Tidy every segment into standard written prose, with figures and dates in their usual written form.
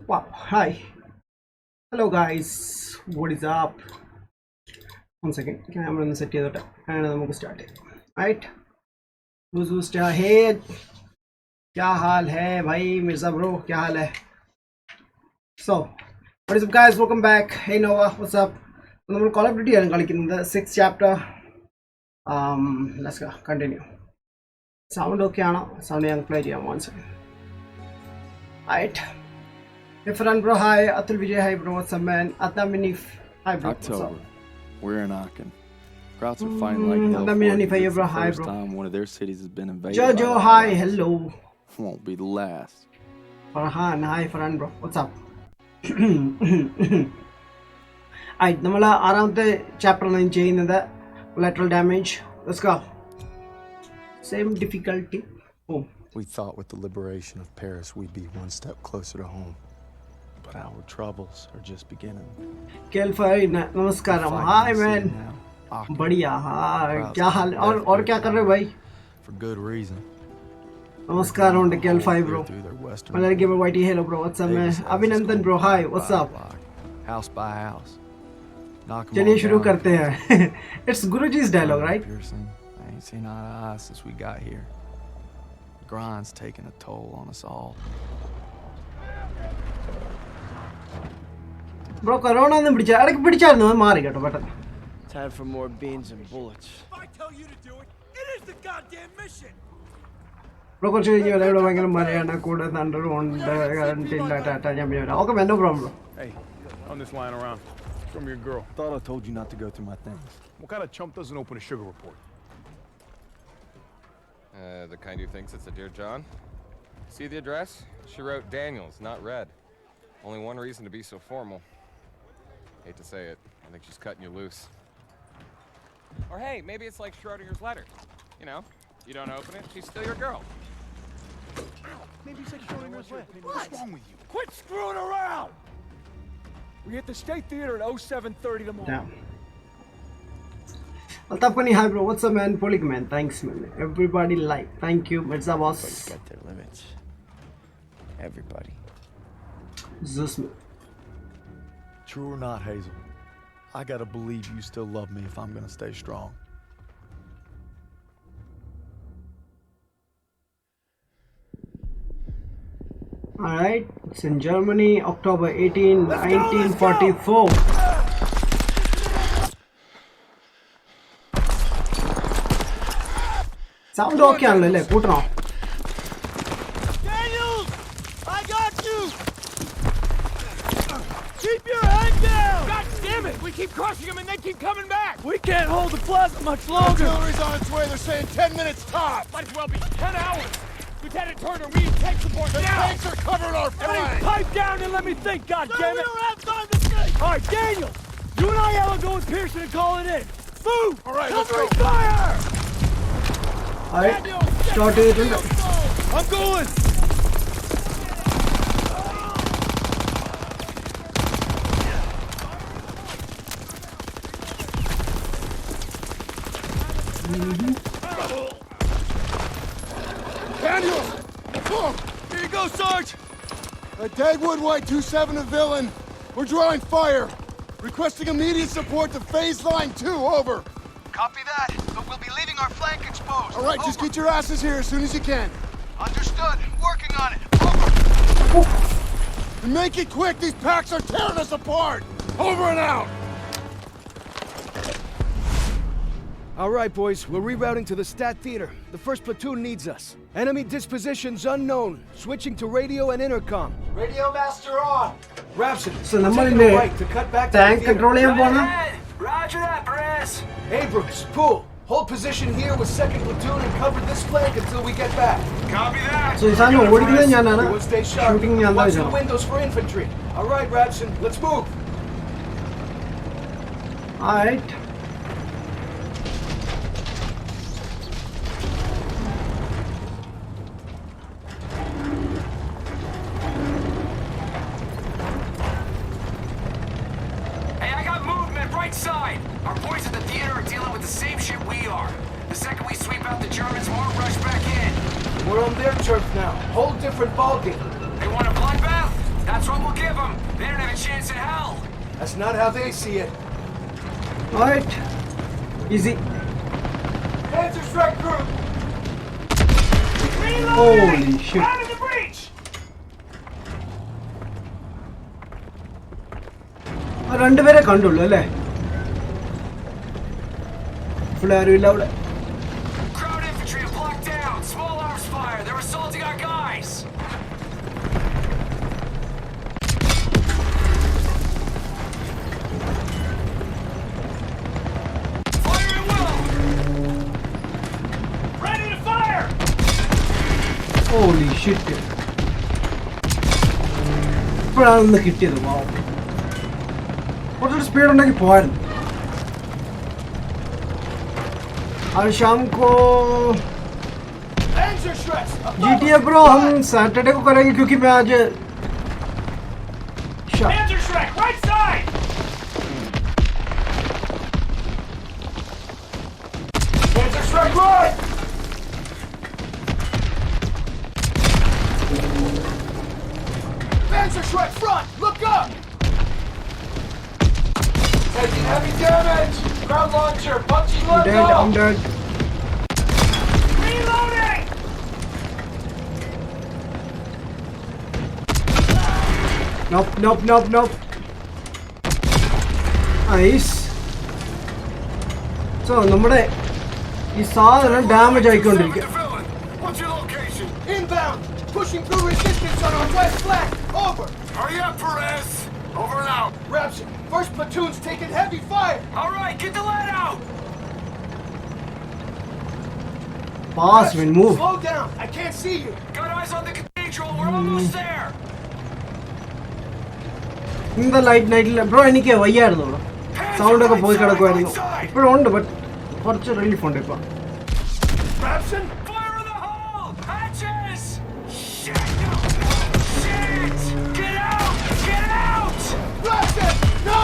Wow, hi. Hello guys, what is up? One second, camera on the set and we'll start it. Right? Who's start? Hey, क्या हाल है भाई Mirza bro? क्या हाल है? So, what is up guys? Welcome back. Hey Nova, what's up? നമ്മൾ Call of Duty ആണ് കളിക്കുന്നത് 6th chapter. Let's go. Continue. Sound okay ആണോ? Sound ഞാൻ play ചെയ്യാം one second. Right. Hey Farhan bro, hi. Atul Vijay, hi bro. What's up man? Adamminati, hi bro. October. We're in Aachen. Krauts are fighting like hell. Adamminati, for it. It's bro. the Hi first bro. time one of their cities has been invaded. Jojo, by hi. allies. Hello. Won't be the last. Farhan, hi Farhan bro. What's up? Alright, നമ്മൾ ആറാമത്തെ ചാപ്റ്ററാണ് ചെയ്യുന്നത് collateral damage. Let's go. Same difficulty. Oh. We thought with the liberation of Paris we'd be one step closer to home. But our troubles are just beginning. Kelfai, namaskaram. Hi man. बढ़िया हाँ क्या हाल और क्या कर रहे हो भाई? For good reason. नमस्कार on the Kelfai bro. Malari give a whitey hello bro. What's up man? Abhinandan bro. Hi. What's up? House by house. चलिए शुरू करते हैं. It's Guruji's dialogue, right? I ain't seen eye to eye since we got here. Grind's taking a toll on us all. Bro, corona ഒന്നും പിടിച്ചാ ഇടയ്ക്ക് പിടിച്ചായിരുന്നു അത് മാറി കേട്ടോ പെട്ടെന്ന്. Time for more beans and bullets. If I tell you to do it, it is the goddamn mission. Bro, കുറച്ച് കഴിഞ്ഞ് ഇവിടെ ഭയങ്കര മഴയാണ് കൂടെ തണ്ടറും ഉണ്ട് കറണ്ട് ഇല്ല ടാറ്റ ഞാൻ പിന്നെ വരാം. Okay, man, no problem bro. Hey, I'm just lying around. Show me your girl. Thought I told you not to go through my things. What kind of chump doesn't open a sugar report? The kind who thinks it's a Dear John. See the address? She wrote Daniels, not Red. Only one reason to be so formal. Hate to say it, I think she's cutting you loose. Or hey, maybe it's like Schrodinger's letter. You know, you don't open it, she's still your girl. Maybe it's like Schrodinger's letter. What's wrong with you? Quit screwing around! We hit the State Theater at 07:30 tomorrow. Yeah. Altapani, hi bro. What's up man? Polyman. Thanks man. Everybody like. Thank you. Mirza boss. Everybody's got their limits. Everybody. Zusman. True or not, Hazel, I gotta believe you still love me if I'm gonna stay strong. Alright, it's in Germany, October 18, 1944. Sound okay ആണല്ലേ കൂട്ടണോ? Daniels! I got you! Keep your head down! God damn it! We keep crushing them and they keep coming back! We can't hold the plaza much longer. Artillery's on its way. They're saying 10 minutes top. Might as well be 10 hours! Lieutenant Turner, we need tank support The now! tanks are covering our Everybody flank! pipe down and let me think, No, we goddammit! don't have time to think! All right, Daniel, you and I will go with Pearson and call it in. Move! All right, let's Covering go. fire! Alright, start ചെയ്തിട്ടുണ്ട്. I'm going! Daniels! Oh, Here you go, Sarge! Dagwood White 27 to Villain. We're drawing fire. Requesting immediate support to phase line 2, over. Copy that, but we'll be leaving our flank exposed. All right, just get your asses here as soon as you can. Understood. Working on it. Over. And make it quick, these packs are tearing us apart. Over and out. All right, boys, we're rerouting to the Stat Theater. The first platoon needs us. Enemy dispositions unknown. Switching to radio and intercom. Radio master on. Rapson, So നമ്മൾ taking ഇന്ന് a right to cut back to tank the theater. control ചെയ്യാൻ പോണം. Roger that, Perez. Abrams, pull. Hold position here with second platoon and cover this flank until we get back. Copy that. So ഈ സാധനം ഓടിക്കുന്നത് ഞാനാണ്. Everyone stay sharp. Shooting ഞാൻ Watch the തന്നെ. windows for infantry. All right, Rapson, let's move. Alright. Hey, I got movement right side. Our boys at the theater are dealing with the same shit we are. The second we sweep out the Germans, more rush back in. We're on their turf now. Whole different ballgame. They want a bloodbath? That's That's what we'll give them. They don't have a chance in hell. That's not how they see it. Alright. Easy. Panzer strike group. Holy shit. Out of the breach. ആ രണ്ടുപേരെ കണ്ടുള്ളൂ അല്ലേ? ഇവിടെ ആരുമില്ല അവിടെ. Crowd infantry have blocked down. Small arms fire. They're assaulting our guys. Fire at will. Ready to fire. Holy shit. ഇപ്പോഴാണ് ഒന്ന് കിട്ടിയത്. വാവ്. കുറച്ചൊരു സ്പീഡ് ഉണ്ടെങ്കിൽ പോയായിരുന്നു. और शाम को GTA Pro हम सैटरडे को करेंगे क्योंकि मैं आज Panzer strike right side. Panzer strike right. Panzer strike front. Look up. Taking heavy damage. Ground launcher. Punching I'm left dead, off. I'm dead. Reloading. Nope. Nice. So നമ്മുടെ ഈ സാധനം damage ആയിക്കൊണ്ടിരിക്കുക. What's your location? Inbound. Pushing through resistance on our west flank. Over. Hurry up, Perez. Over and out. Rapture. First platoon's taking heavy fire. All right, get the lead out. Pass when move. Slow down. I can't see you. Got eyes on the cathedral. We're almost there. In the light night bro എനിക്ക് വയ്യായിരുന്നു bro. Sound ഒക്കെ പോയി കിടക്കുമായിരുന്നു. ഇപ്പോഴും ഉണ്ട് but കുറച്ച് relief ഉണ്ട് ഇപ്പൊ. Rapson. Fire in the hole. Hatches. Shit. Get out. Rapson. No.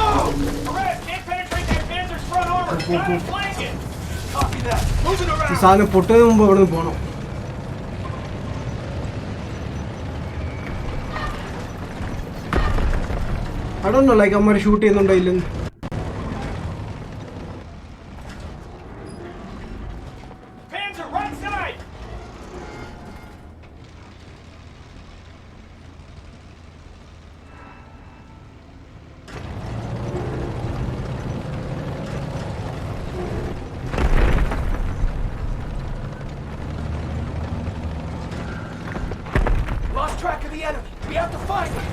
Perez can't penetrate that Panzer's front armor. Gotta flank it. Copy that. Moving ഈ around. സാധനം പൊട്ടുന്നതിന് മുമ്പ് ഇവിടെ നിന്ന് പോകണം. I don't know, like അമ്മ ഷൂട്ട് ചെയ്യുന്നുണ്ടോ ഇല്ലെന്ന്. Panzer right side. Lost track of the enemy. We have to find him.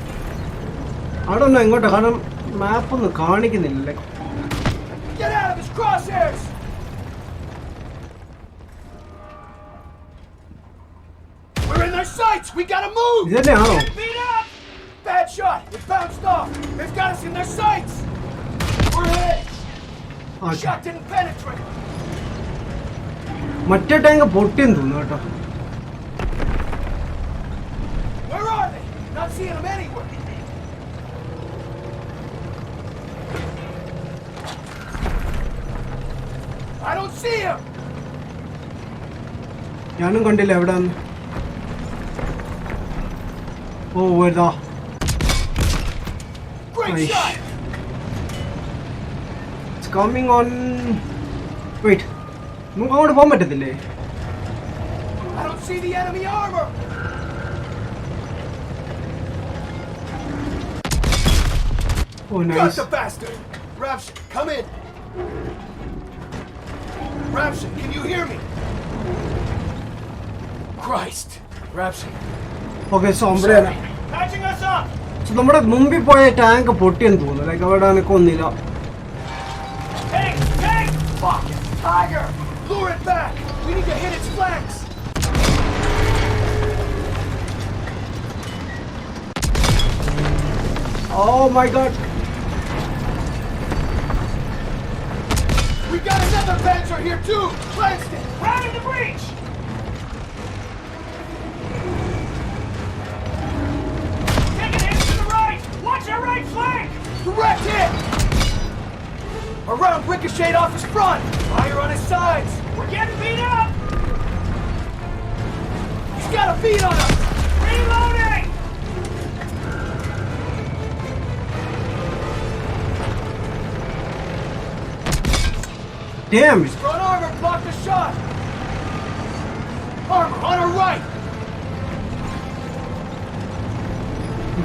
I don't know എങ്ങോട്ടാ കാരണം മാപ്പ് ഒന്നും കാണിക്കുന്നില്ല. Get out of his crosshairs. We're in their sights. We gotta move. ഇതന്നെയാണോ? Beat up. Bad shot. It bounced off. They've got us in their sights. We're hit. Shot didn't penetrate. മറ്റേ tank പൊട്ടിയെന്ന് തോന്നുന്നു കേട്ടോ. Where are they? Not seeing them anywhere. I don't see him. ഞാനും കണ്ടില്ല എവിടെന്ന്. ഓ വരുതാ. Great Nice. shot. It's coming on. Wait. നമുക്ക് അങ്ങോട്ട് പോകാൻ പറ്റത്തില്ലേ? I don't see the enemy armor. Oh Got nice. the bastard. Rapson, come in. Rapson, can you hear me? Christ. Rapson. Okay, so അവിടെയാണ്. Patching us up. So നമ്മുടെ മുമ്പിൽ പോയ tank പൊട്ടിയെന്ന് തോന്നുന്നു. Like അവിടെ നിൽക്കൊന്നില്ല. Tank! Fuck it. Tiger! Lure it back. We need to hit its flanks. Oh my god. We got another Panzer here too. Cranston, round in the breach. Taking hits to the right. Watch our right flank. Direct hit. A round ricocheted off his front. Fire on his sides. We're getting beat up. He's got a beat on us. Reloading. damn it. Front armor blocked the shot. Armor on our right.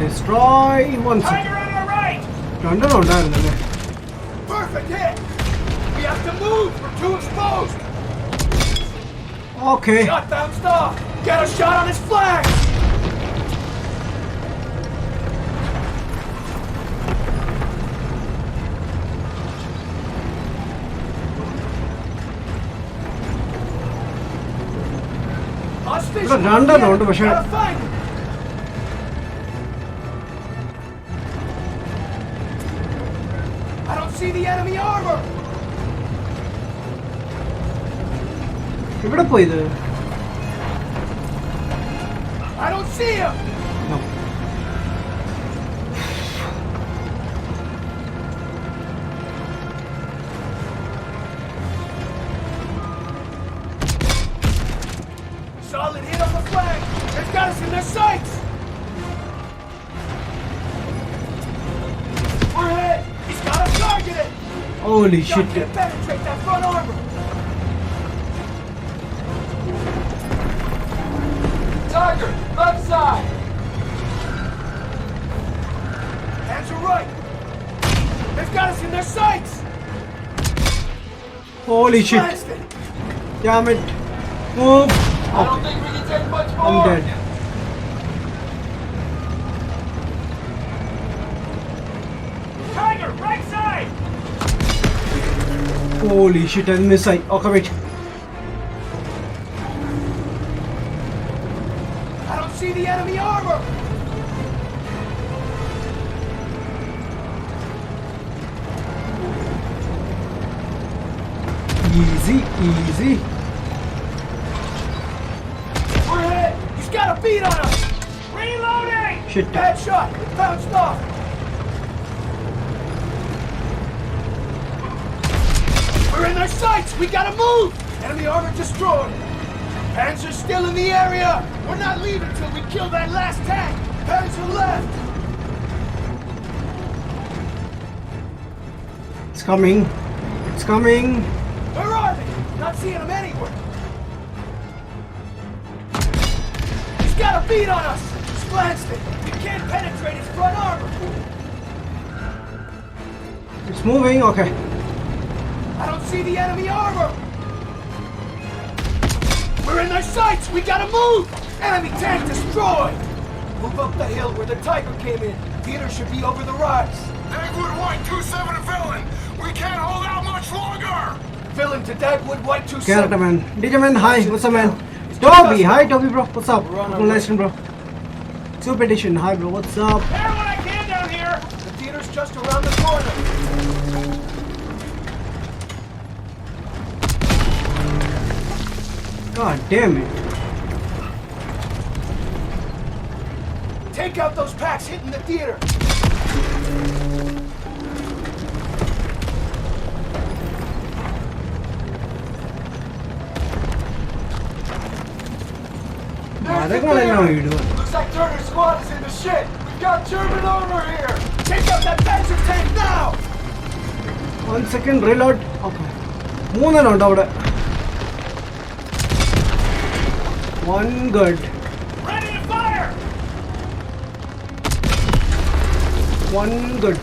Destroy one second. Tiger on our right. രണ്ടെണ്ണുണ്ടായിരുന്നല്ലേ? Perfect hit. We have to move. We're too exposed. Okay. Shot bounced off. Get a shot on his flank. ഇവിടെ രണ്ടെണ്ണമുണ്ട് പക്ഷെ Gotta find him. I don't see the enemy armor. ഇവിടെ പോയത്? I don't see him. No. Solid hit on the flank. They've got us in their sights. We're hit. He's got us targeted. Holy Shot shit. can't penetrate that front armor. Tiger, left side. Hands are right. They've got us in their sights. Holy shit. Blast it. Damn it. Move. I don't think we can take much more. I'm dead. Tiger, right side. Holy shit, I missed. Okay, wait. I don't see the enemy armor. Easy, easy. We're hit. He's got a beat on us. Reloading. Shit. Bad shot. It bounced off. We're in their sights. We gotta move. Enemy armor destroyed. Panzer's still in the area. We're not leaving till we kill that last tank. Panzer left. It's coming. It's coming. Where are they? Not seeing them anywhere. He's got a beat on us. Glanced it. We can't penetrate his front armor. It's moving. Okay. I don't see the enemy armor. We're in their sights. We gotta move. Enemy tank destroyed. Move up the hill where the Tiger came in. Theater should be over the rise. Dagwood White 27 to villain. We can't hold out much longer. Villain to Dagwood White 27. Character man. DJ man, hi. What's up, man? Toby, hi, Toby, bro. What's up? Congratulations, bro. Super edition, hi, bro. What's up? Tear what I can down here. The theater's just around the corner. God damn it. Take out those packs hitting the theater. Looks like Turner's squad is in the shit. We've got German armor here. Take out that Panzer tank now. 1 second, reload. Okay. മൂന്നെണ്ണമുണ്ട് അവിടെ. One good. Ready to fire. One good.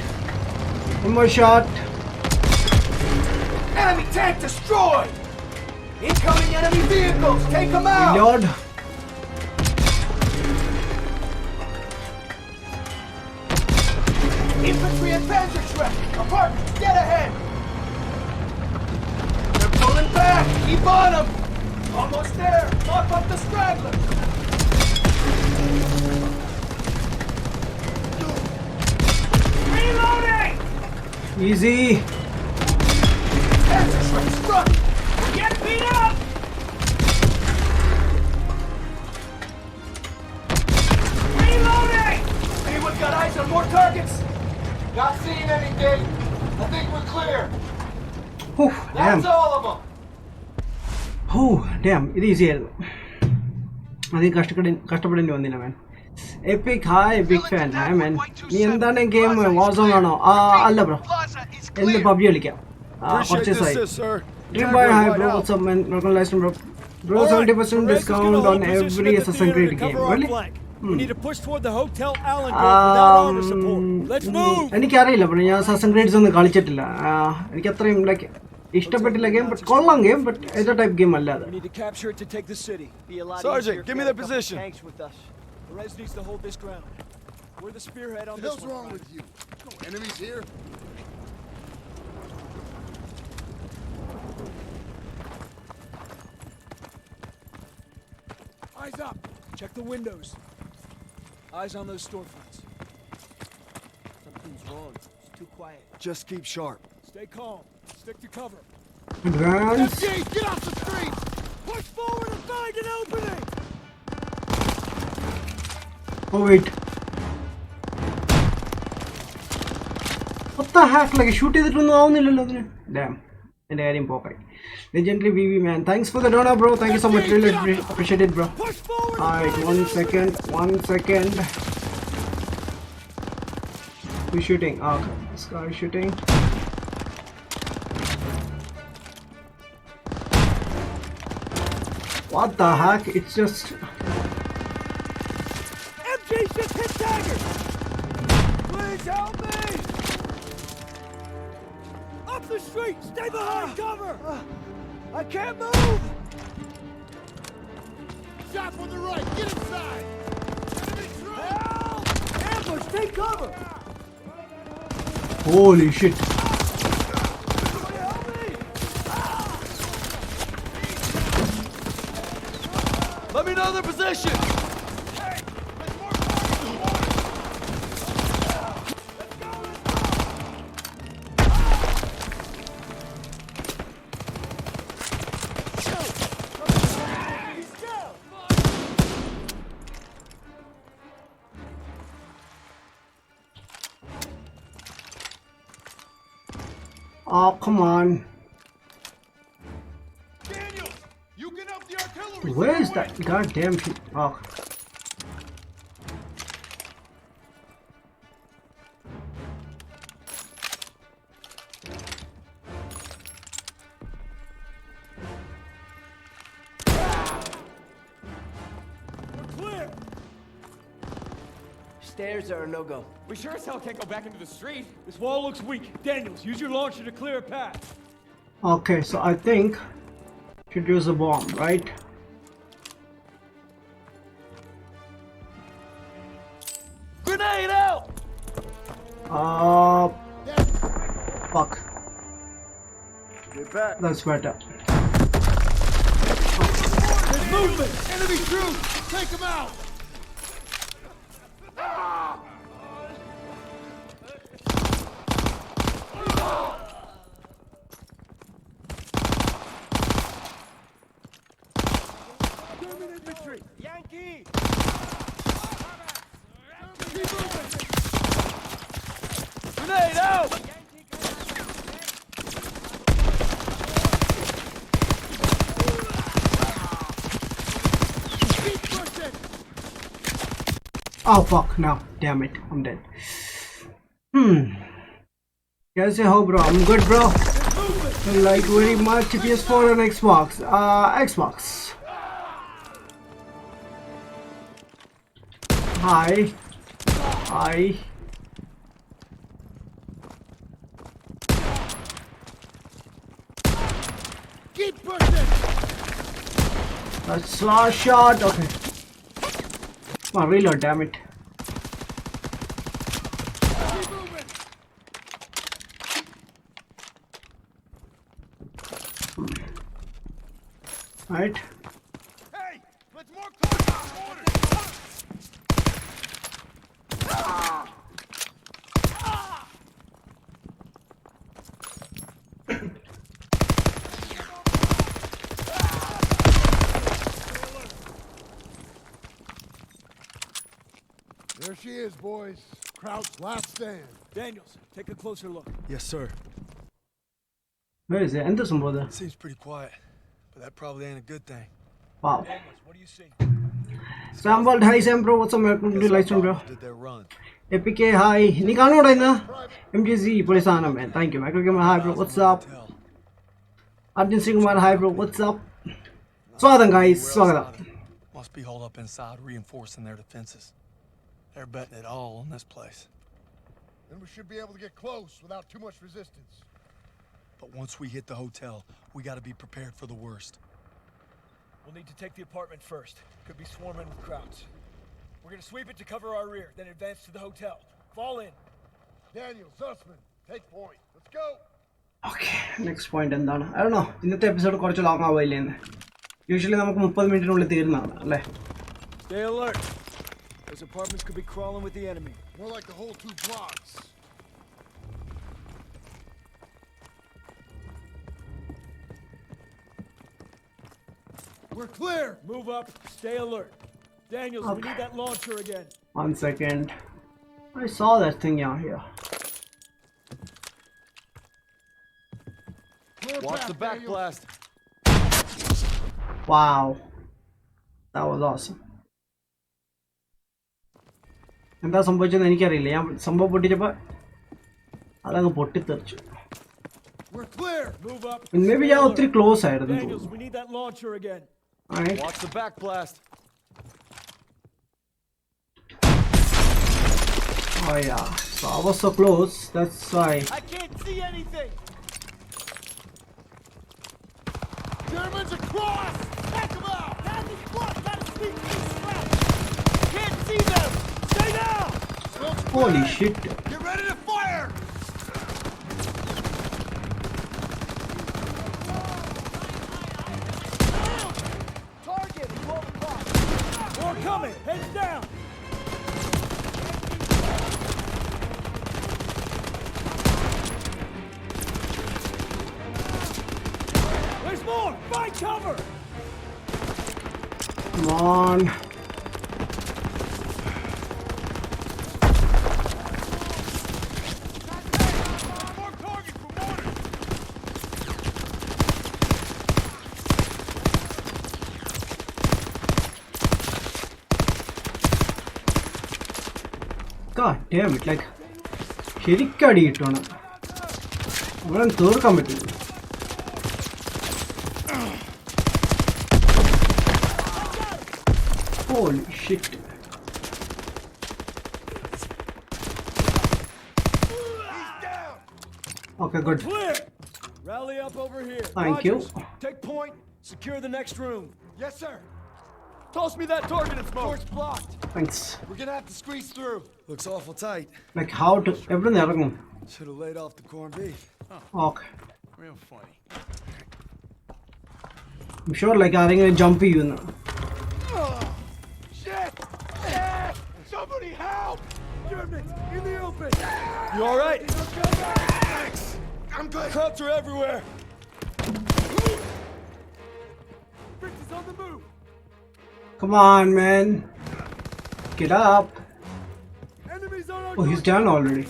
One more shot. Enemy tank destroyed. Incoming enemy vehicles. Take them out. Reload. Infantry and Panzerschreck. Apartments, get ahead. They're pulling back. Keep on them. Almost there. Mop up the stragglers. Reloading. Easy. Panzerschreck's front. We're getting beat up. Reloading. Anyone got eyes on more targets? Not seeing anything. I think we're clear. Whew, damn. That's all of them. Oh, damn. ഇത് easy ആയിരുന്നു. അധികം കഷ്ടപ്പെടേണ്ടി വന്നില്ല man. Epic hi big fan hi man. നീ എന്താണ് game Warzone ആണോ? അല്ല bro. എന്ന് പബ്ജി കളിക്കാം. കുറച്ച് ദിവസമായി. Dream Boy, hi bro, what's up man? Welcome to bro. Bro, 70% discount on every Assassin's Creed game. Really? We need to push toward the Hotel Allengrove without armor support. Let's move! എനിക്കറിയില്ല bro, ഞാൻ assassin creeds ഒന്നും കളിച്ചിട്ടില്ല. എനിക്ക് അത്രയും like ഇഷ്ടപ്പെട്ടില്ല game, but കൊള്ളാം game, but ഏതാ type game അല്ല അത്. We need to capture it to take the city. Sergeant, give me their position. Tanks with us. Perez needs to hold this ground. We're the spearhead on this What's wrong with you? Enemies here? Eyes up. Check the windows. Eyes on those storefronts. Something's wrong. It's too quiet. Just keep sharp. Stay calm. Stick to cover. Advance. FG, get off the street! Push forward and find an opening! Oh wait. What the heck? Like shoot ചെയ്തിട്ടൊന്നും ആവുന്നില്ലല്ലോ അതിന്. Damn. എൻ്റെ കാര്യം പോക്കായി. Legendary VV man. Thanks for the donor bro. Thank you so much. Really appreciate it bro. Alright, 1 second. 1 second. Who's shooting? Oh, okay. This guy is shooting. What the heck? It's just... MG just hit dagger! Please help me! Up the street! Stay behind cover! I can't move! Shot from the right, get inside! Enemy truck! Help! Ambush! Take cover! Holy shit. Somebody help me! Let me know their position. Oh, come on. Daniels, you get up the artillery! Where is that goddamn shit? Oh. Clear! Stairs are a no-go. We sure as hell can't go back into the street. This wall looks weak. Daniels, use your launcher to clear a path. Okay, so I think should use a bomb, right? Grenade out. Fuck. Get back. That's better. There's movement! Enemy troops! Take them out! German infantry! Yankee! Keep moving! Grenade out. Keep pushing! Oh fuck, no. Damn it. I'm dead. Yes, how bro? I'm good bro. Like very much PS4 and Xbox. Xbox. Hi. Hi. Keep pushing! That's last shot. Okay. Come on, reload, damn it. Keep moving! Right. Hey! Let's more close orders! There she is, boys. Kraut's last stand. Daniels, take a closer look. Yes, sir. Where is it? Enter some brother. Seems pretty quiet, but that probably ain't a good thing. Wow. Daniels, what do you see? Samwald, hi Sam bro. What's up? Welcome to the live stream, bro. Did their run. Epic, hi. നീ കാണുമോടാ ഇന്ന്? MGZ പൊളിസാണ് man. Thank you. Michael Gamer, hi bro. What's up? Arjun Singman, hi bro, what's up? Swadam guys, Swadam. Must be holed up inside, reinforcing their defenses. They're betting it all on this place. Then we should be able to get close without too much resistance. But once we hit the hotel, we gotta be prepared for the worst. We'll need to take the apartment first. Could be swarming with crowds. We're gonna sweep it to cover our rear, then advance to the hotel. Fall in. Daniel, Zussman, take point. Let's go. Okay, next point എന്താണ്? I don't know. ഇന്നത്തെ episode കുറച്ച് long ആവില്ലേ എന്ന്. Usually നമുക്ക് 30 മിനിറ്റിനുള്ളിൽ തീരുന്നതാണ് അല്ലേ? Stay alert. Those apartments could be crawling with the enemy. More like the whole 2 blocks. We're clear. Move up. Stay alert. Daniels, we need that launcher again. 1 second. I saw that thing out here. Watch the back blast. Wow. That was awesome. എന്താ സംഭവിച്ചെന്ന് എനിക്കറിയില്ല. ഞാൻ സംഭവം പൊട്ടിച്ചപ്പോൾ അതങ്ങ് പൊട്ടിത്തെറിച്ചു. We're clear. Move up. Maybe ഞാൻ ഒത്തിരി close ആയിരുന്നു. Daniels, we need that launcher again. Alright. Watch the back blast. Oh yeah. So I was so close. That's why. I can't see anything. Germans across. Take them out. Nazis cross. Gotta sneak through scrap. Can't see them. Stay down. Holy shit. Get ready to fire. Target. 12 o'clock. More coming. Heads down. There's more. Find cover. Come on. More target for mortar. God damn it. Like ശരിക്കടി കിട്ടണം. ഇവിടെ തീർക്കാൻ പറ്റില്ല. Holy shit. Okay, good. Clear. Rally up over here. Thank you. Take point. Secure the next room. Yes, sir. Toss me that target and smoke. Door's blocked. Thanks. We're gonna have to squeeze through. Looks awful tight. Like how to എവിടുന്ന് ഇറങ്ങും? Should have laid off the corned beef. Okay. Real funny. I'm sure like ആരെങ്കിലും jump ചെയ്യുന്നു. Shit! Somebody help! Germans in the open. You all right? Thanks. I'm good. Crowds are everywhere. Fritz is on the move. Come on, man. Get up. Enemies on our Oh, he's down already.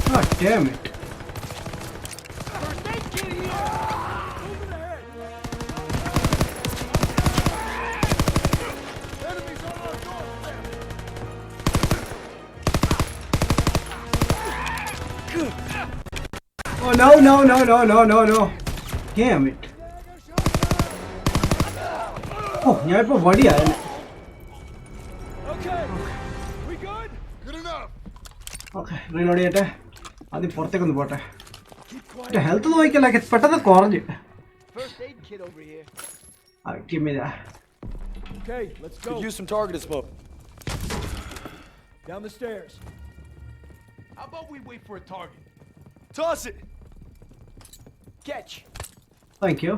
God damn it. First aid kit here. Moving ahead. Enemies on our doorstep. Oh no, no, no, no, no, no, no. Damn it. Oh, ഞാനിപ്പോ വടിയായിരുന്നു. Okay. We good? Good enough. Okay, reload ചെയ്യട്ടെ. ആദ്യം പുറത്തേക്കൊന്ന് പോട്ടെ. Health നോക്കിയല്ല പെട്ടെന്ന് കുറഞ്ഞു. First aid kit over here. Give me that. Okay, let's go. Could use some targeted smoke. Down the stairs. How about we wait for a target? Toss it. Catch. Thank you.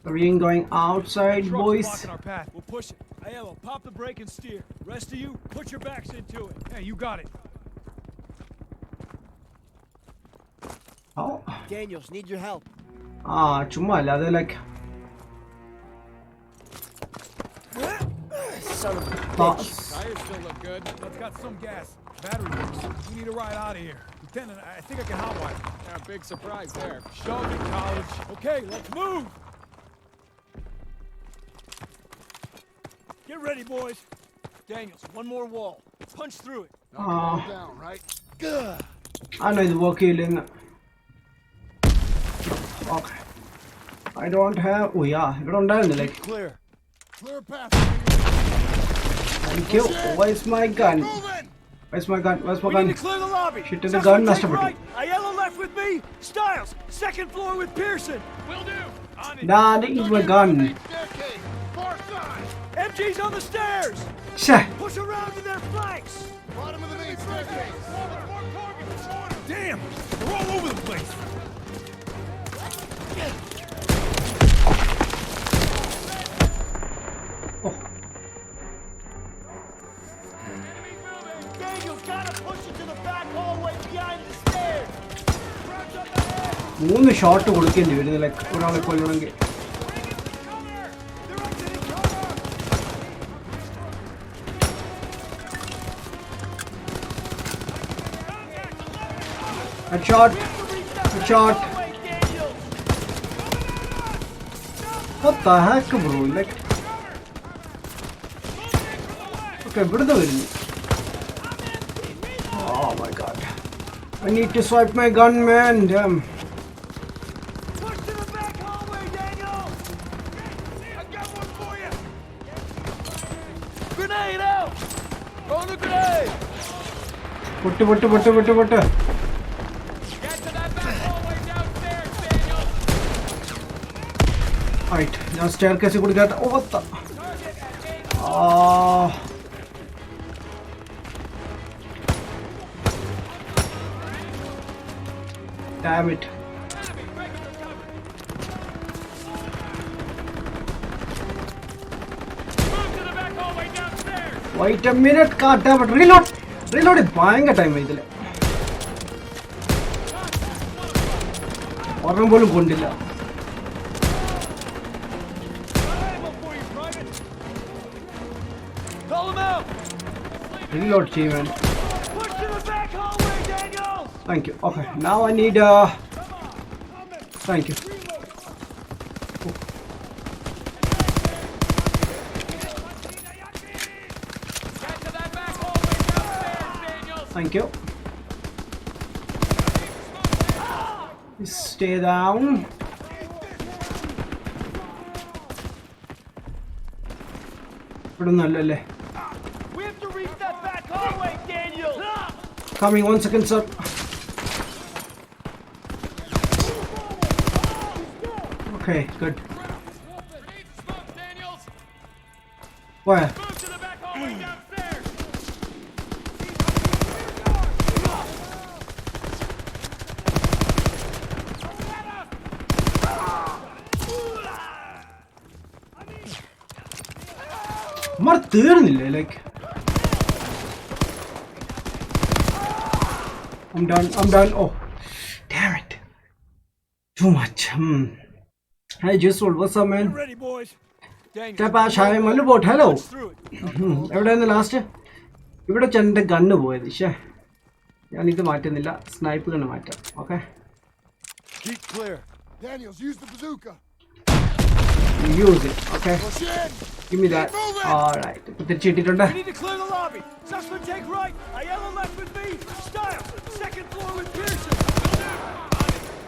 Are we going outside, Truck's boys? blocking our path. We'll push it. Aiello, pop the brake and steer. Rest of you, put your backs into it. Hey, you got it. Oh. Daniels, need your help. ചുമ്മാ അല്ല അത് like Son of a toss. Tires still look good. Let's got some gas. Battery works. We need a ride out of here. Lieutenant, I think I can hotwire. Yeah, big surprise there. Show me, college. Okay, let's move. Get ready, boys. Daniels, one more wall. Punch through it. Down, right? I know the work in. Okay. I don't have. Oh yeah, I don't have like. Clear. Clear path. Thank you. Where's my gun? Moving! Where's my gun? Where's my We need gun? to clear the lobby. Shit, the Suspect gun take nastapettu. right. Ayala left with me. Styles, second floor with Pearson. Will do. On it. That is my gun. Staircase, far side. MG's on the stairs. Shit. Push around to their flanks. Bottom of the main staircase. Damn, they're all over the place. Oh. Daniel's gotta push it to the back hallway behind the stairs. Crouch up ahead. 3 shot കൊടുക്കേണ്ടി വരും like ഒരാളെ കൊല്ലണമെങ്കിൽ. They're exiting cover. Headshot. Headshot. What the heck, bro? Like. Okay, brother. Oh my god. I need to swipe my gun, man. Damn. Push to the back hallway, Daniel. I got one for you. Grenade out. Throw the grenade. Put. Get to that back hallway downstairs, Daniel. Right. Now staircase could get. Oh, what the? Damn it. Move to the back hallway downstairs. Wait a minute, god damn it. Reload. Reload is buying a time. ഒരെണ്ണം പോലും കൊണ്ടില്ല. Call him out. Reload ചെയ്യണം. Push to the back hallway, Daniel. Thank you. Okay, now I need thank you. Get to that back hallway downstairs, Daniel. Thank you. Stay down. ഇവിടെ നല്ലല്ലേ. We have to reach that back hallway, Daniel. Coming 1 second, sir. Okay, good. Where? Move to the back hallway downstairs. Mar തീർന്നില്ലേ like. I'm done. Oh, damn it. Too much. Hey, just what's up, man? Ready, boys. Daniel. Tapash, hi, Malubot. Hello. Punch through it. എവിടെയായിരുന്നു last? ഇവിടെ ചെൻ്റെ gun പോയത്. ശേ, ഞാനിത് മാറ്റുന്നില്ല. Snipe gun മാറ്റാം. Okay. Keep clear. Daniels, use the bazooka. Use it. Okay. Push in. Give me that. Alright. ഇപ്പൊ തിരിച്ചിട്ടിട്ടുണ്ട്. We need to clear the lobby. Suspect take right. Ayala left with me. Styles, second floor with Pearson.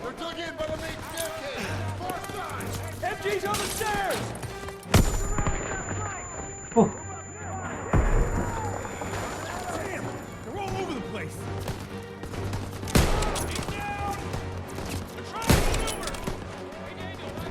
They're dug in by the main staircase. Far side. MG's on the stairs. Oh. Damn, they're all over the place. He's down. They're trying to maneuver. Hey, Daniel,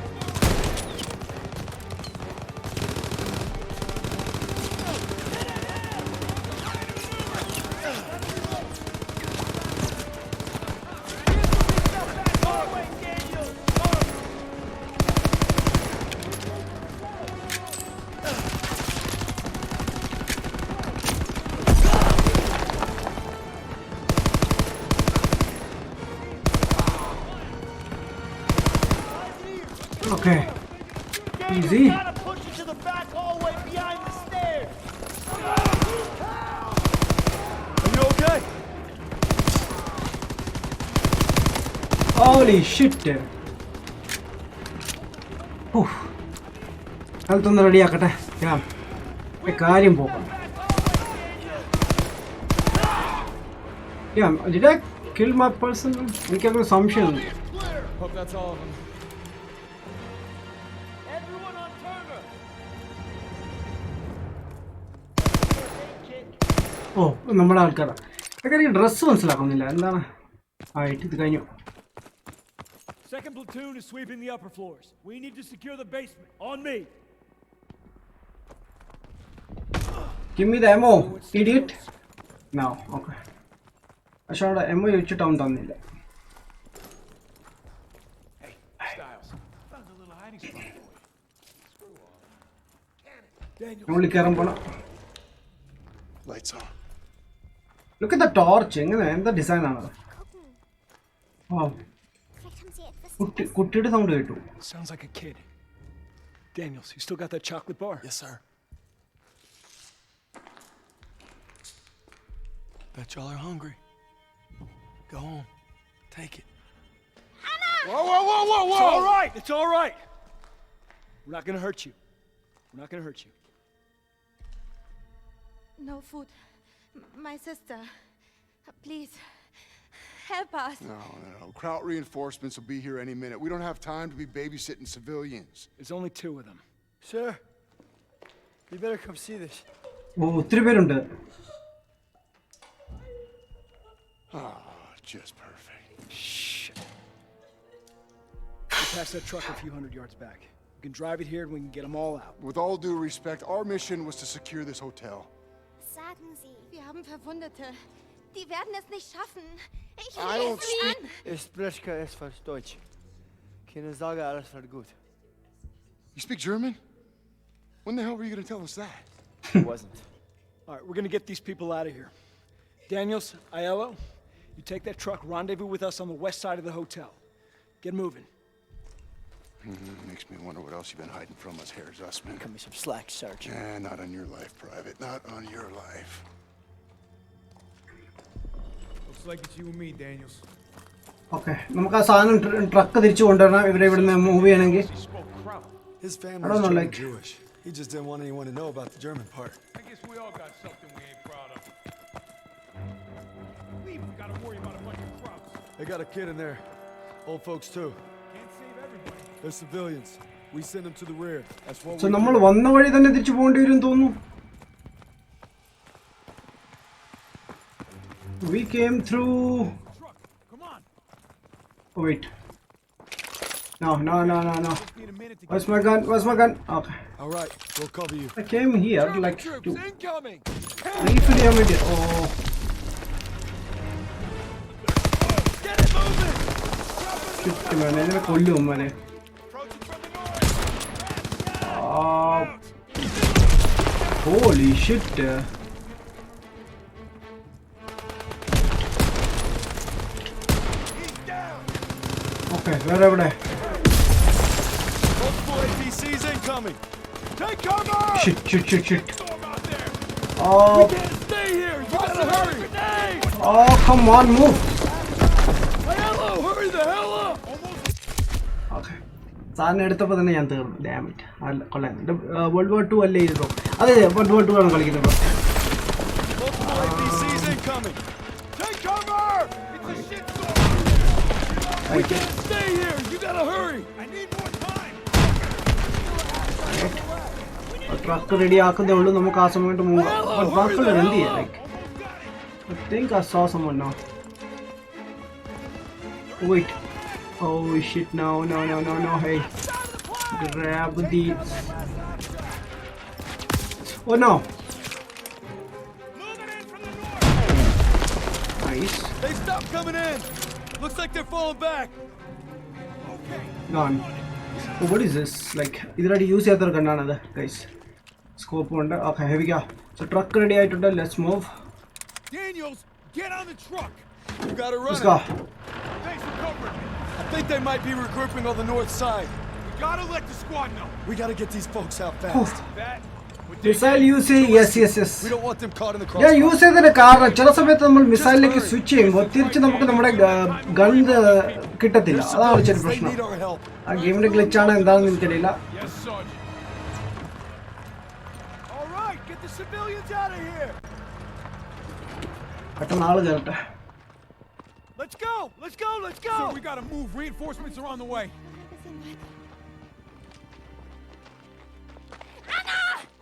Okay. Easy. gotta push it to the back hallway behind the stairs. Are you okay? Holy shit. Health ഒന്ന് റെഡിയാക്കട്ടെ. കാര്യം പോക്കണം. Yeah, did I kill my person? എനിക്കങ്ങനെ സംശയമുണ്ട്. Hope that's all of them. Everyone on Turner! ഓ നമ്മുടെ ആൾക്കാരാ. ഈ dress മനസ്സിലാക്കുന്നില്ല എന്താണ്. ഇത് കഴിഞ്ഞു. Second platoon is sweeping the upper floors. We need to secure the basement. On me. Give me the ammo, idiot. No, okay. പക്ഷെ അവിടെ ammo ചോദിച്ചിട്ടാവും തന്നില്ല. Hey, Styles. Found a little hiding spot for you. Screw off. Daniel. ഉള്ളിൽ കയറാൻ പോണം. Lights on. Look at the torch. എങ്ങനെ എന്താ design ആണ്. Wow. കുട്ടിയുടെ സൗണ്ട് കേട്ടു. Sounds like a kid. Daniels, you still got that chocolate bar? Yes, sir. Bet y'all are hungry. Go home. Take it. Whoa, whoa, whoa, whoa, whoa! It's all right. It's all right. We're not gonna hurt you. We're not gonna hurt you. No food. My sister. Please. Help us. No. Kraut reinforcements will be here any minute. We don't have time to be babysitting civilians. There's only 2 of them. Sir, you better come see this. ഓ ഒത്തിരി പേരുണ്ട്. Just perfect. Shit. We passed that truck a few hundred yards back. We can drive it here and we can get them all out. With all due respect, our mission was to secure this hotel. Sagen Sie. Wir haben Verwundete. Die werden es nicht schaffen. Ich I don't lese sie an. Ich spreche etwas Deutsch. Keine Sorge, alles wird gut. You speak German? When the hell were you going to tell us that? It wasn't. All right, we're gonna get these people out of here. Daniels, Aiello, you take that truck, rendezvous with us on the west side of the hotel. Get moving. Makes me wonder what else you've been hiding from us, Herr Zussman. Cut me some slack, Sergeant. Not on your life, Private. Not on your life. Looks like it's you and me, Daniels. Okay നമുക്ക് ആ സാധനം truck തിരിച്ചു കൊണ്ടുവരണം. ഇവരെ ഇവിടുന്ന് move ചെയ്യണമെങ്കിൽ. His I don't family's know, German like- Jewish. He just didn't want anyone to know about the German part. I guess we all got something we ain't proud of. Leave, we gotta worry about a bunch of Krauts. They got a kid in there. Old folks too. Can't save everybody. They're civilians. We send them to the rear. That's what so we നമ്മൾ do. വന്ന വഴി തന്നെ തിരിച്ചു പോകേണ്ടി വരും തോന്നുന്നു. We came through. Truck, come on. Oh wait. No. Just need a minute to Where's my gun? Okay. All right, we'll cover you. I came here like Troops to incoming! refill ചെയ്യാൻ വേണ്ടി. Oh. Get it moving! Shit man, എന്നെ കൊല്ലും ഉമ്മനെ. Holy shit. Okay, where are they? Multiple APCs incoming. Take cover! Shit. Storm out there! Oh, Can't stay here! You gotta hurry! Grenade! oh, come on, move. Aiello, hurry the hell up! Okay. സാറിന് എടുത്തപ്പോൾ തന്നെ ഞാൻ തീർന്നു. Damn it. അല്ല കൊള്ളാം. World War 2 അല്ലേ ഇത് bro? അതെ World War 2 ആണ് കളിക്കുന്നത് bro. Multiple APCs incoming. Take cover! It's a shit storm! We can't stay here! You gotta hurry! I need more time! Truck ready ആക്കുന്നേ ഉള്ളൂ. നമുക്ക് ആ സമയത്ത് ട്രക്ക് എന്ത് ചെയ്യാം? Like I think I saw someone now. Wait. Oh shit, no. Hey. Grab these. Oh no. Nice. They stopped coming in. Looks like they're falling back. Gone. Oh, what is this? Like, idhiradi use cheyathor kannanada, guys. Scope ഉണ്ട്. Okay, here we go. So truck ready ആയിട്ടുണ്ട്. Let's move. Daniels, get on the truck! You gotta run. Let's go. Thanks for covering me. I think they might be regrouping on the north side. We gotta let the squad know. We gotta get these folks out fast. That Missile use yes. We don't want them caught in the ഞാൻ crossfire. Use ചെയ്തതിന്റെ കാരണം ചില സമയത്ത് നമ്മൾ മിസൈലിലേക്ക് switch ചെയ്യുമ്പോൾ തിരിച്ച് നമുക്ക് നമ്മുടെ ഗൺ കിട്ടത്തില്ല. അതാണ് ചെറിയ They പ്രശ്നം. need our help. ആ ഗെയിമിന്റെ ഗ്ലിച്ചാണ് എന്താണെന്ന് എനിക്കറിയില്ല. Yes, Sergeant. All right, get the civilians out of here! പെട്ടെന്ന് ആള് കയറട്ടെ. Let's go! Let's go! Let's go! So we gotta move. Reinforcements are on the way.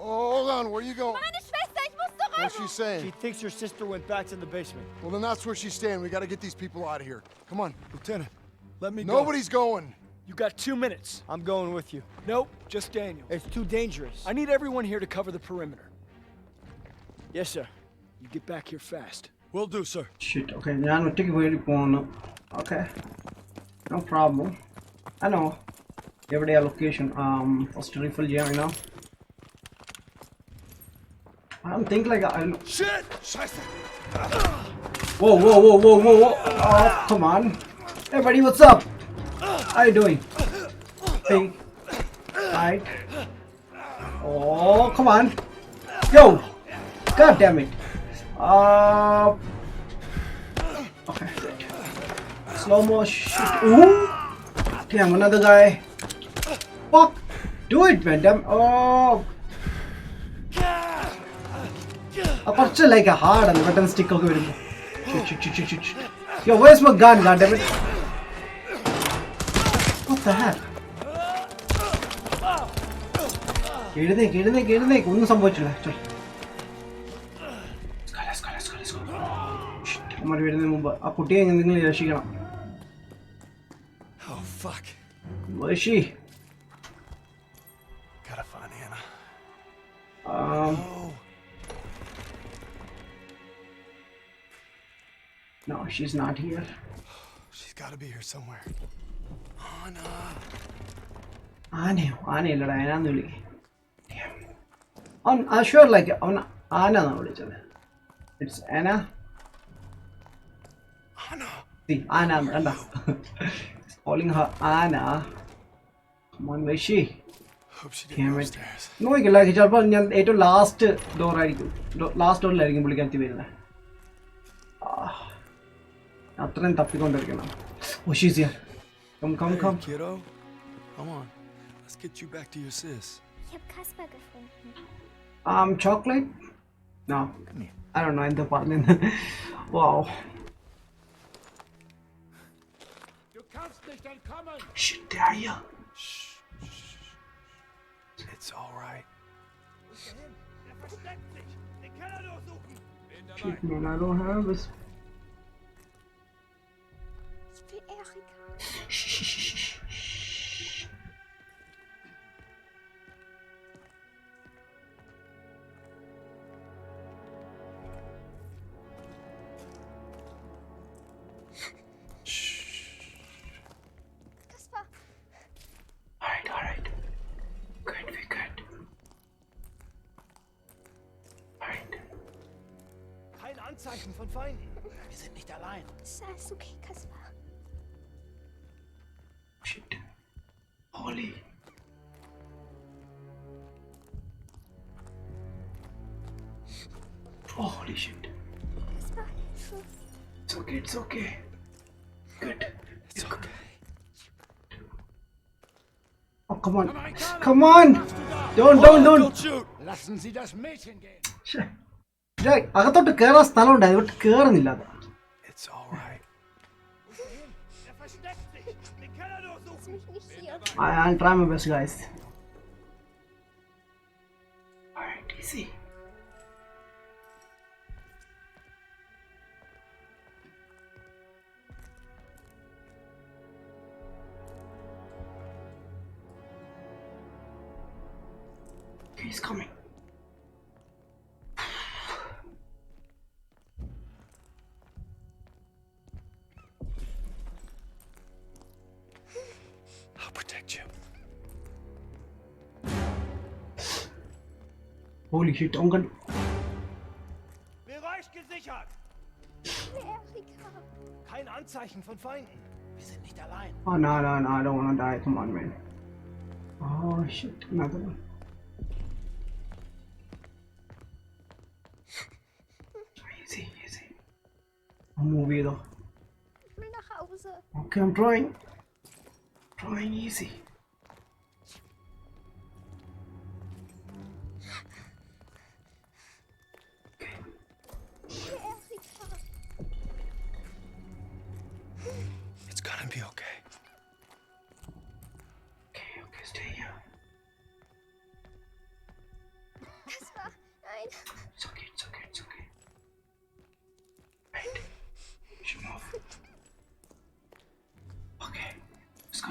Oh, hold on. Where are you going? Meine Schwester, ich muss zurück! What's she saying? She thinks her sister went back to the basement. Well, then that's where she's staying. We gotta get these people out of here. Come on. Lieutenant, let me go. Nobody's going. You got 2 minutes. I'm going with you. Nope, just Daniel. It's too dangerous. I need everyone here to cover the perimeter. Yes, sir. You get back here fast. Will do, sir. Shit, okay, ഞാൻ ഒറ്റയ്ക്ക് വേണ്ടി പോകണം. Okay, no problem. I know. എവിടെയാ location? First refill ചെയ്യാം, you know. I don't think like I. Shit! Scheiße! Whoa, whoa, whoa, whoa, whoa, whoa! Oh, come on! Hey, buddy, what's up? How you doing? Hey, right? Oh, come on! Yo! God damn it! Okay. Slow motion. Ooh! Damn, another guy. Fuck! Do it, man! Damn! Oh! കുറച്ച് like ഹാർഡാണ് പെട്ടെന്ന് സ്റ്റിക്കൊക്കെ വരുമ്പോൾ. Yo, where's my gun, goddammit? What the hell? എഴുന്നേക്ക് ഒന്നും സംഭവിച്ചില്ല. അമ്മ വരുന്നതിന് മുമ്പ് ആ കുട്ടിയെ നിങ്ങൾ രക്ഷിക്കണം. Oh, fuck. Where is she? Gotta find Anna. No, she's not here. She's gotta be here somewhere. Anna. ആനയല്ലടാ, ആനാന്ന് വിളി. അവൻ ഷുവർ ലൈക്ക് അവൻ ആനാന്നാണ് വിളിച്ചത്. ഇറ്റ്സ് ആന. ആനാന്ന് കണ്ട. Calling her Anna. Come on, where is she? Hope she didn't go upstairs. നോക്കില്ല, ചിലപ്പോൾ ഞാൻ ഏറ്റവും ലാസ്റ്റ് ഡോറിലായിരിക്കും പുള്ളിക്കാരത്തി വരുന്നത്. അത്രയും തപ്പിക്കൊണ്ടിരിക്കണം. Oh, she's here. Come. Hey, kiddo. Come on. Let's get you back to your sis. Ich hab Kasper gefunden. Chocolate? No. Come here. I don't know. എന്താ പറഞ്ഞത്? Wow. Du kannst nicht entkommen. Shit, they are here. It's all right. Er versteckt sich. Den Keller durchsuchen. Bin dabei. Shit, man, I don't have this. Ich will Erika. Kasper. All right. Good, we good. All right. Kein Anzeichen von Feinden. Wir sind nicht allein. Ist alles okay, Kasper? Shit. Holy. Holy shit. Kasper, Hilfe. It's okay. Good. It's okay. Oh, come on. Don't. shoot. Lassen Sie das Mädchen gehen. അകത്തോട്ട് കേറാൻ സ്ഥലമുണ്ട്, അതുകൊണ്ട് കേറുന്നില്ല. It's all right. Er versteckt sich. Den Keller durchsuchen. Lass mich nicht hier. I'll try my best, guys. Alright, easy. Okay, he's coming. I'll protect you. Holy shit, Onkel. Bereich gesichert. Erika. Kein Anzeichen von Feinden. Wir sind nicht allein. Oh, no, I don't wanna die. Come on, man. Oh, shit, another one. Easy. I'm moving though. Ich will nach Hause. Okay, I'm trying. Easy. be okay. Okay, stay here. Kaspar, nein. It's okay. Wait. Should move. Okay. Let's go.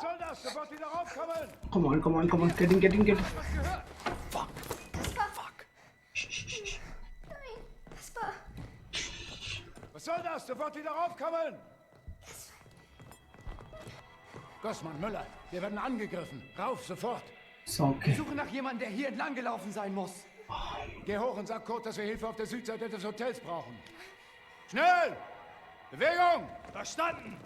Soldat, sofort wieder raufkommen! Come on. Get in. Kaspar. Shh. Nein, Kaspar. Was soll das? Sofort wieder raufkommen! Gossmann, Müller, wir werden angegriffen. Rauf, sofort. So, okay. Suche nach jemandem, der hier entlang gelaufen sein muss. Geh hoch und sag Kurt, dass wir Hilfe auf der Südseite des Hotels brauchen. Schnell! Bewegung! Verstanden!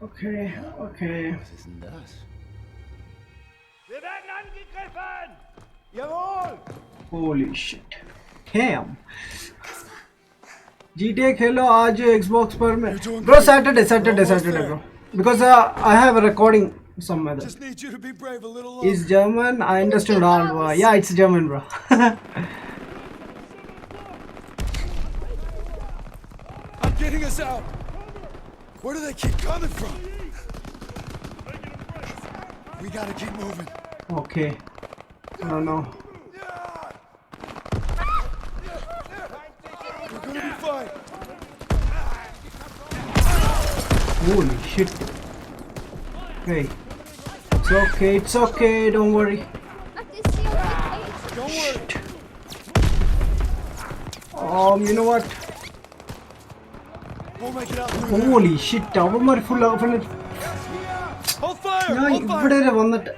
Okay. Was ist denn das? Wir werden angegriffen! Jawohl! Holy shit. Damn. GTA खेलो आज Xbox पर में. Bro, Saturday, bro. Because I have a recording somewhere. Just need you to be brave a little longer. It's German. I understood all. Bro. Yeah, it's German, bro. I'm getting us out. Where do they keep coming from? We gotta keep moving. Okay. I don't know. We're gonna be fine. Holy shit. Hey. It's okay. Don't worry. Don't worry. You know what? We'll make it out through there. Holy shit. അവന്മാർ full of it. Hold fire! ഞാൻ Hold fire! ഇവിടെ വരെ വന്നിട്ട്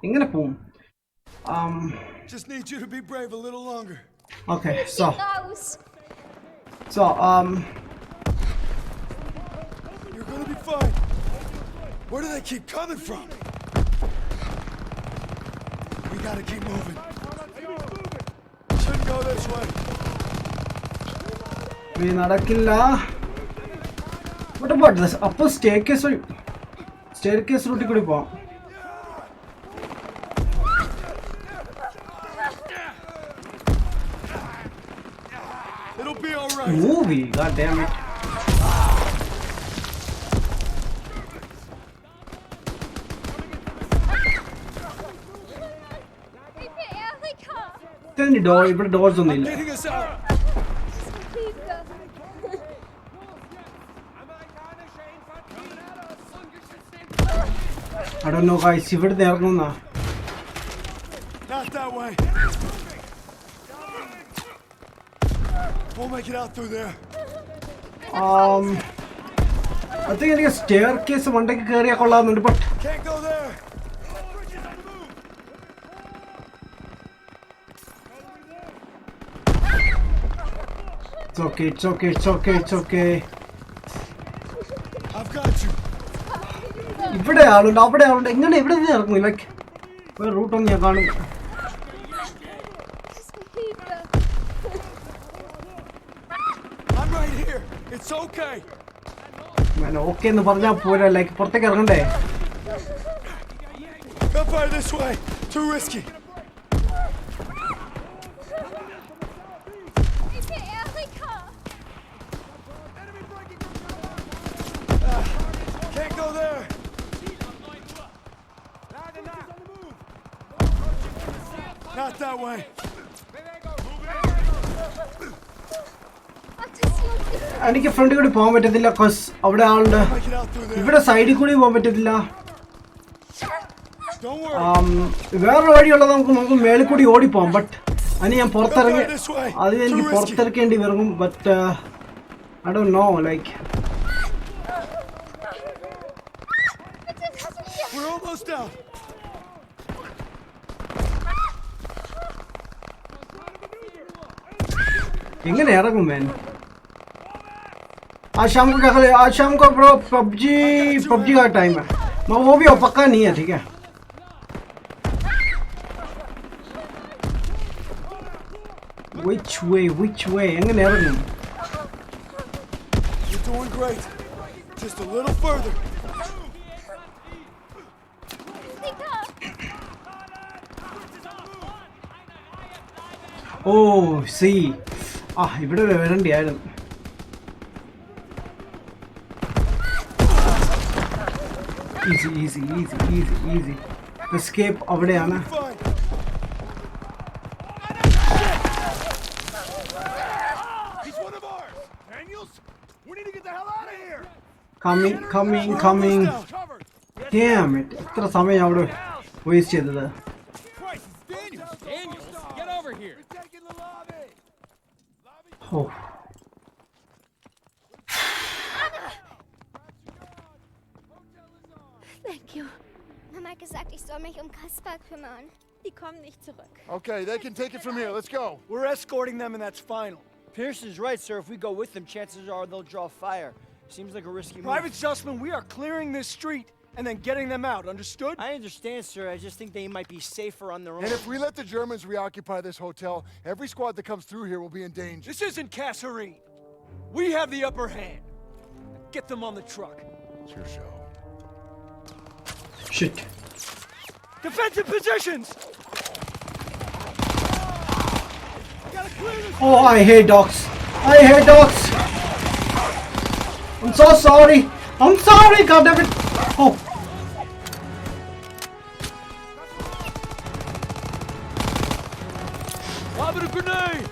എങ്ങനെ പോവും? Just need you to be brave a little longer. Okay, Raus. You're gonna be fine. Where do they keep coming from? We gotta keep moving. Shouldn't go this way. നടക്കില്ല. What about this? അപ്പൊ staircase റൂട്ടിൽ കൂടി പോവാം. It'll be all right. Movie, god damn it. ഇവിടെ doors ഒന്നും ഇല്ല. Getting us out. I don't know guys, ഇവിടുന്ന് ഇറങ്ങുന്ന. Not that way. We'll make it out through there. I think എനിക്ക് സ്റ്റെയർ കേസ് മണ്ടയ്ക്ക് കയറിയാൽ കൊള്ളാമെന്നുണ്ട്. But Can't go there. it's okay. I've got you. ഇവിടെ ആളുണ്ട്, അവിടെ ആളുണ്ട്. എങ്ങനെ ഇവിടെ നിന്ന് ഇറങ്ങും? ലൈക്ക് ഒരു റൂട്ടൊന്നും ഞാൻ കാണും. I'm right here. It's okay. Okay എന്ന് പറഞ്ഞാൽ പോരാ, ലൈക്ക് പുറത്തേക്ക് ഇറങ്ങണ്ടേ? Gunfire this way. Too risky. Can't go there. Not that way. എനിക്ക് ഫ്രണ്ടിൽ കൂടി പോകാൻ പറ്റത്തില്ല, ബിക്കോസ് അവിടെ ആളുണ്ട്. Make it out through there. ഇവിടെ സൈഡിൽ കൂടി പോകാൻ പറ്റത്തില്ല. Don't worry. വേറൊരു വഴിയുള്ളത് നമുക്ക് മേളിൽ കൂടി ഓടിപ്പോവാം. ബട്ട് അതിന് ഞാൻ പുറത്തിറങ്ങി, അതിന് എനിക്ക് പുറത്തിറക്കേണ്ടി വരും. But I don't know, like We're almost down. എങ്ങനെ ഇറങ്ങും man? आज शाम को ब्रो पबजी का टाइम है. वो भी पक्का नहीं है, ठीक है? Which way? എങ്ങനെ ഇറങ്ങും? You're doing great. Just a little further. Oh, see. ഇവിടെ വരണ്ടിയായിരുന്നു. Easy. Escape അവിടെയാണ്. He's one of ours. Daniels, we need to get the hell out of here. Coming. Damn it. എത്ര സമയം അവിടെ വേസ്റ്റ് ചെയ്തത്. Christ, it's Daniels. Get over here. We're taking the lobby. Oh. Thank you. Mama hat gesagt, ich soll mich Kaspar kümmern. Die kommen nicht zurück. Okay, they can take it from here. Let's go. We're escorting them, and that's final. Pierce is right, sir. If we go with them, chances are they'll draw fire. Seems like a risky move. Private Sussman, we are clearing this street and then getting them out. Understood? I understand, sir. I just think they might be safer on their own. And if we let the Germans reoccupy this hotel, every squad that comes through here will be in danger. This isn't Kasserine. We have the upper hand. Get them on the truck. It's your show. Shit. Defensive positions! Oh, I hate dogs. I'm so sorry. God damn it. Oh. Lob it a grenade!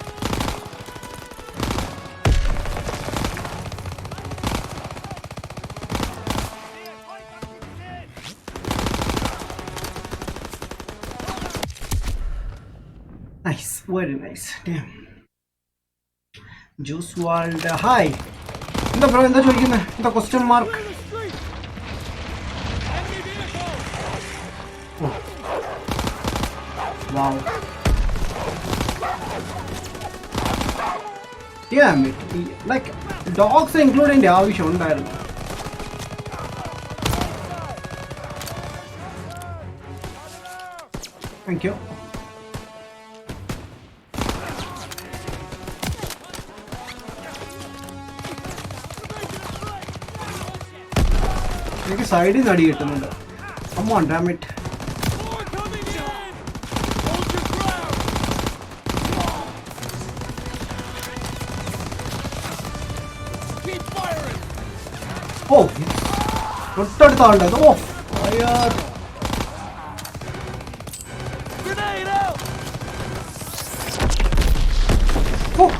Nice, very nice. Damn. Juice World. Hi. എന്താ bro എന്താ ചോദിക്കുന്നത്? എന്താ question mark? Wow. Damn it. Like dogs including the ആവശ്യം ഉണ്ടായിരുന്നു. Thank you. എനിക്ക് സൈഡിൽ നിന്ന് അടി കിട്ടുന്നുണ്ട്. Come on, damn it. Oh, തൊട്ടടുത്ത ആളുണ്ട്. Oh, fire. Oh.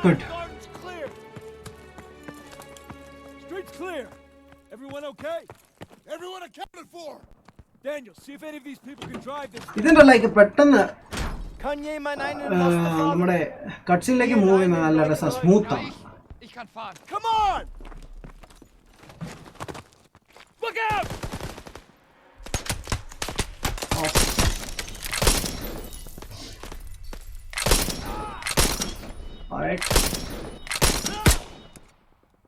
Good. Street's clear. Everyone okay? Everyone accounted for. Daniel, see if any of these people can drive this. ഇതിന്റെ ലൈക്ക് പെട്ടെന്ന് Kanye, mein einen നമ്മുടെ കട്ട്സിലേക്ക് മൂവ് ചെയ്യുന്നത് നല്ല രസം, smooth ആണ്. Ich kann fahren. Come on! Look out! Alright.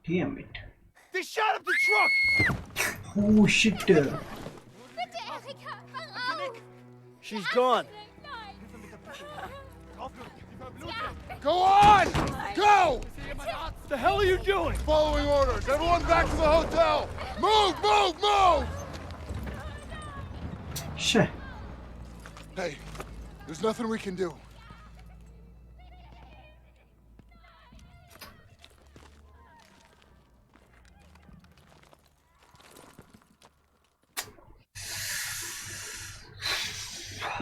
Damn it. They shot up the truck! Oh shit. Bitte, Erika, wach auf! She's gone. Go on! Go! What the hell are you doing? Following orders. Everyone back to the hotel. Move! Shit. Hey, there's nothing we can do.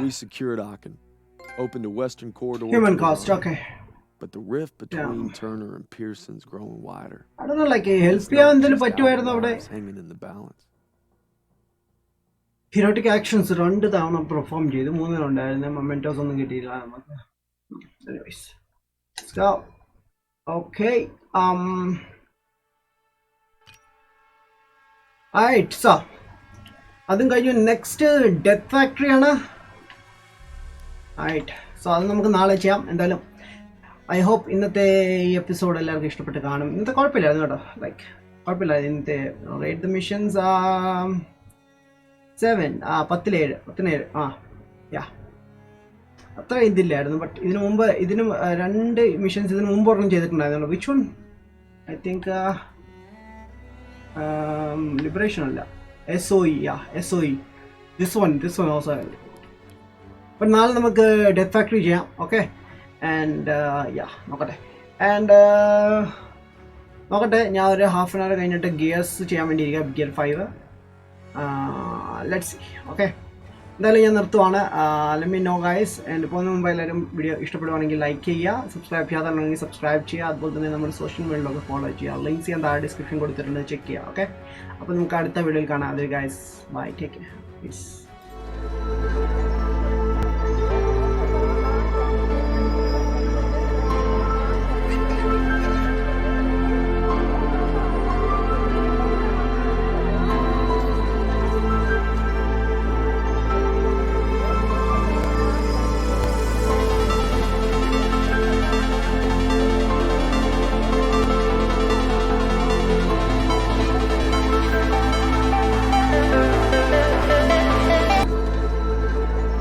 We secured Aachen, opened a western corridor. Human to cost, Iran. okay. But the rift between Yeah. Turner and Pearson's growing wider. I don't know, like help It's ചെയ്യാൻ not എന്തെങ്കിലും just പറ്റുമായിരുന്നു our അവിടെ? lives hanging in the balance. Heroic actions 2 തവണ perform ചെയ്തു, 3 ഉണ്ടായിരുന്നു. Mementos ഒന്നും കിട്ടിയില്ല നമുക്ക്. Anyways, let's go. Okay. Alright, so അതും കഴിഞ്ഞു. നെക്സ്റ്റ് ഡെത്ത് ഫാക്ടറി ആണ്. Alright, സോ അത് നമുക്ക് നാളെ ചെയ്യാം. എന്തായാലും ഐ ഹോപ്പ് ഇന്നത്തെ ഈ എപ്പിസോഡ് എല്ലാവർക്കും ഇഷ്ടപ്പെട്ട് കാണും. ഇന്നത്തെ കുഴപ്പമില്ലായിരുന്നു കേട്ടോ, ലൈക്ക് കുഴപ്പമില്ലായിരുന്നു ഇന്നത്തെ റേറ്റ് ദ മിഷൻസ് 7 17 യാ അത്ര ഇതില്ലായിരുന്നു. ബട്ട് ഇതിനു മുമ്പ് ഇതിനും 2 മിഷൻസ് ഇതിനു മുമ്പ് ഒരെണ്ണം ചെയ്തിട്ടുണ്ടായിരുന്നു. Which one? I think liberation അല്ല, SOE, SOE. This one also. അപ്പം നാളെ നമുക്ക് ഡെത്ത് ഫാക്ടറി ചെയ്യാം. ഓക്കെ, ആൻഡ് നോക്കട്ടെ. ആൻഡ് നോക്കട്ടെ, ഞാൻ ഒരു ഹാഫ് ആൻ അവർ കഴിഞ്ഞിട്ട് ഗിയേഴ്സ് ചെയ്യാൻ വേണ്ടി ഇരിക്കാം, ഗിയർ 5. Let's see. ഓക്കെ, എന്തായാലും ഞാൻ നിർത്തുവാണ്. Let me know guys. And പോകുന്ന മുമ്പ് എല്ലാവരും വീഡിയോ ഇഷ്ടപ്പെടുവാണെങ്കിൽ ലൈക്ക് ചെയ്യുക, സബ്സ്ക്രൈബ് ചെയ്യാതാണെങ്കിൽ സബ്സ്ക്രൈബ് ചെയ്യുക, അതുപോലെ തന്നെ നമ്മുടെ സോഷ്യൽ മീഡിയയിലൊക്കെ ഫോളോ ചെയ്യുക. ലിങ്ക്സ് ഞാൻ താഴെ ഡിസ്ക്രിപ്ഷൻ കൊടുത്തിട്ടുണ്ട്, ചെക്ക് ചെയ്യുക. ഓക്കെ, അപ്പോൾ നമുക്ക് അടുത്ത വീഡിയോയിൽ കാണാം. അത് guys, bye, take care, piece.